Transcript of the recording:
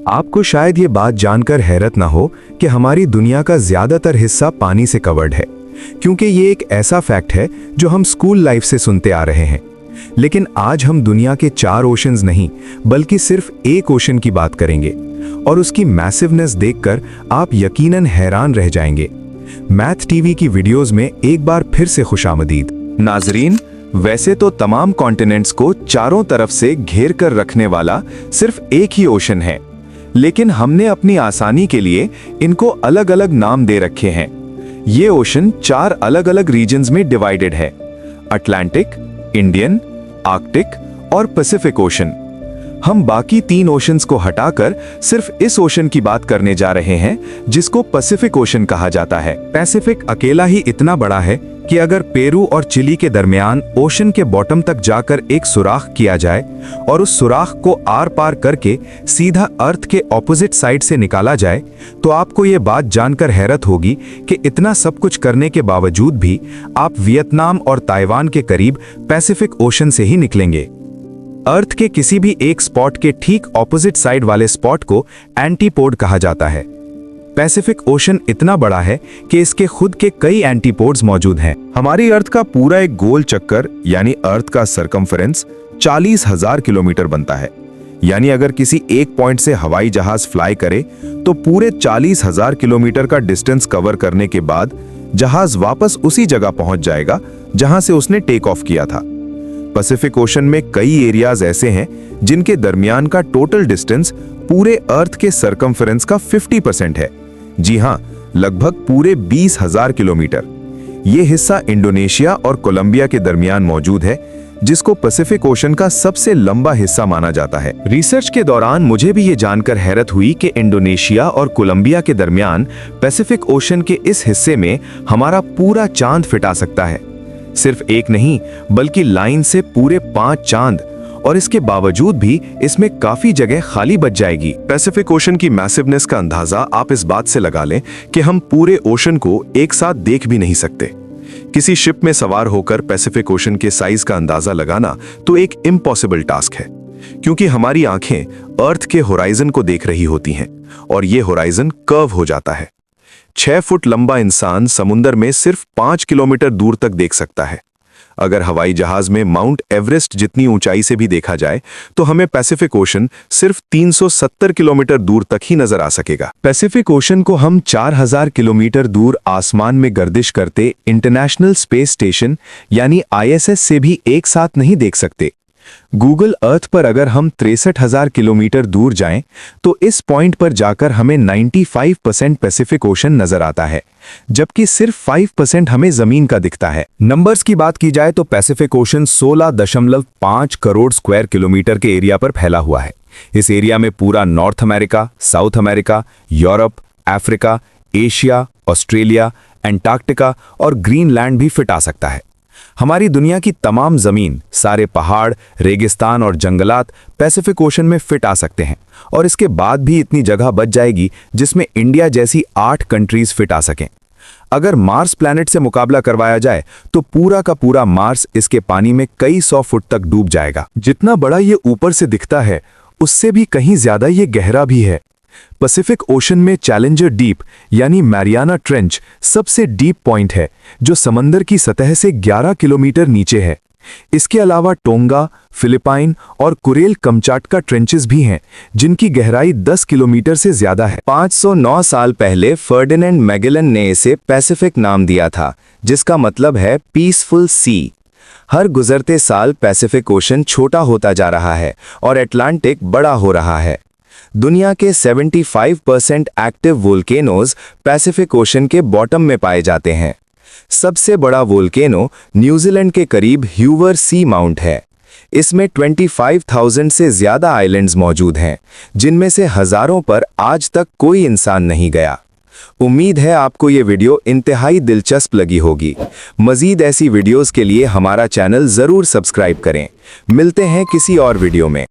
आपको शायद ये बात जानकर हैरत ना हो कि हमारी दुनिया का ज्यादातर हिस्सा पानी से कवर्ड है, क्योंकि ये एक ऐसा फैक्ट है जो हम स्कूल लाइफ से सुनते आ रहे हैं। लेकिन आज हम दुनिया के 4 ओशंस नहीं बल्कि सिर्फ एक ओशन की बात करेंगे और उसकी मैसिवनेस देखकर आप यकीनन हैरान रह जाएंगे। मैथ टीवी की वीडियोस में एक बार फिर से खुशामदीद। नाजरीन, वैसे तो तमाम कॉन्टिनेंट्स को चारों तरफ से घेर कर रखने वाला सिर्फ एक ही ओशन है, लेकिन हमने अपनी आसानी के लिए इनको अलग अलग नाम दे रखे हैं। ये ओशन 4 अलग अलग रीजन्स में डिवाइडेड है: अटलांटिक, इंडियन, आर्कटिक और पैसिफिक ओशन। हम बाकी 3 ओशंस को हटाकर सिर्फ इस ओशन की बात करने जा रहे हैं जिसको पैसिफिक ओशन कहा जाता है। पैसिफिक अकेला ही इतना बड़ा है कि अगर पेरू और चिली के दरमियान ओशन के बॉटम तक जाकर एक सुराख किया जाए और उस सुराख को आर पार करके सीधा अर्थ के ऑपोजिट साइड से निकाला जाए, तो आपको ये बात जानकर हैरत होगी कि इतना सब कुछ करने के बावजूद भी आप वियतनाम और ताइवान के करीब पैसिफिक ओशन से ही निकलेंगे। अर्थ के किसी भी एक स्पॉट के ठीक ऑपोजिट साइड वाले स्पॉट को एंटीपोड कहा जाता है। पैसिफिक ओशन इतना बड़ा है कि इसके खुद के कई एंटीपोड्स मौजूद हैं। हमारी अर्थ का पूरा एक गोल चक्कर यानी अर्थ का सरकमफेरेंस 40,000 किलोमीटर बनता है। यानी अगर किसी एक पॉइंट से हवाई जहाज फ्लाई करे तो पूरे 40,000 किलोमीटर का डिस्टेंस कवर करने के बाद जहाज वापस उसी जगह पहुंच जाएगा जहां से उसने टेक ऑफ किया था। पैसिफिक ओशन में कई एरियाज ऐसे हैं जिनके दरमियान का टोटल डिस्टेंस पूरे अर्थ के सरकमफेरेंस का 50% है। जी हां, लगभग पूरे 20,000 किलोमीटर। ये हिस्सा इंडोनेशिया और कोलंबिया के दरमियान मौजूद है, जिसको पैसिफिक ओशन का सबसे लंबा हिस्सा माना जाता है। रिसर्च के दौरान मुझे भी ये जानकर हैरत हुई कि इंडोनेशिया और कोलंबिया के दरमियान पैसिफिक ओशन के इस हिस्से में हमारा पूरा चांद फिट आ सकता है। सिर्फ एक नहीं बल्कि लाइन से पूरे 5 चांद, और इसके बावजूद भी इसमें काफी जगह खाली बच जाएगी। पैसिफिक ओशन की मैसिवनेस का अंदाजा आप इस बात से लगा लें कि हम पूरे ओशन को एक साथ देख भी नहीं सकते। किसी शिप में सवार होकर पैसिफिक ओशन के साइज का अंदाजा लगाना तो एक इम्पॉसिबल टास्क है, क्योंकि हमारी आंखें अर्थ के होराइजन को देख रही होती हैं और ये होराइजन कर्व हो जाता है। 6 फुट लंबा इंसान समुंदर में सिर्फ 5 किलोमीटर दूर तक देख सकता है। अगर हवाई जहाज में माउंट एवरेस्ट जितनी ऊंचाई से भी देखा जाए तो हमें पैसिफिक ओशन सिर्फ 370 किलोमीटर दूर तक ही नजर आ सकेगा। पैसिफिक ओशन को हम 4000 किलोमीटर दूर आसमान में गर्दिश करते इंटरनेशनल स्पेस स्टेशन यानी ISS से भी एक साथ नहीं देख सकते। गूगल अर्थ पर अगर हम 63,000 किलोमीटर दूर जाएं तो इस पॉइंट पर जाकर हमें 95% पैसिफिक ओशन नजर आता है, जबकि सिर्फ 5% हमें जमीन का दिखता है। नंबर्स की बात की जाए तो Pacific ocean 16.5 crore square kilometre के एरिया पर फैला हुआ है। इस एरिया में पूरा north America, south America, Europe, Africa, Asia, Australia, Antarctica और ग्रीनलैंड भी फिट आ सकता है। हमारी दुनिया की तमाम जमीन, सारे पहाड़, रेगिस्तान और जंगलात पैसिफिक ओशन में फिट आ सकते हैं, और इसके बाद भी इतनी जगह बच जाएगी जिसमें इंडिया जैसी 8 कंट्रीज फिट आ सकें। अगर मार्स प्लैनेट से मुकाबला करवाया जाए तो पूरा का पूरा मार्स इसके पानी में कई 100 फुट तक डूब जाएगा। जितना बड़ा ये ऊपर से दिखता है उससे भी कहीं ज्यादा ये गहरा भी है। पैसिफिक ओशन में चैलेंजर डीप यानी मैरियाना ट्रेंच सबसे डीप पॉइंट है, जो समंदर की सतह से 11 किलोमीटर नीचे है। इसके अलावा टोंगा, फिलिपाइन और कुरेल कमचाटका ट्रेंचेस भी हैं, जिनकी गहराई 10 किलोमीटर से ज्यादा है। 509 साल पहले फर्डिनेंड मैगेलन ने इसे पैसिफिक नाम दिया था, जिसका मतलब है पीसफुल सी। हर गुजरते साल पैसिफिक ओशन छोटा होता जा रहा है और अटलांटिक बड़ा हो रहा है। दुनिया के 75% एक्टिव वोल्केनोज पैसिफिक ओशन के बॉटम में पाए जाते हैं। सबसे बड़ा वोल्केनो न्यूजीलैंड के करीब ह्यूवर सी माउंट है। इसमें 25,000 से ज्यादा आइलैंड्स मौजूद हैं, जिनमें से हजारों पर आज तक कोई इंसान नहीं गया। उम्मीद है आपको ये वीडियो इंतहाई दिलचस्प लगी होगी। मजीद ऐसी वीडियोस के लिए हमारा चैनल जरूर सब्सक्राइब करें। मिलते हैं किसी और वीडियो में।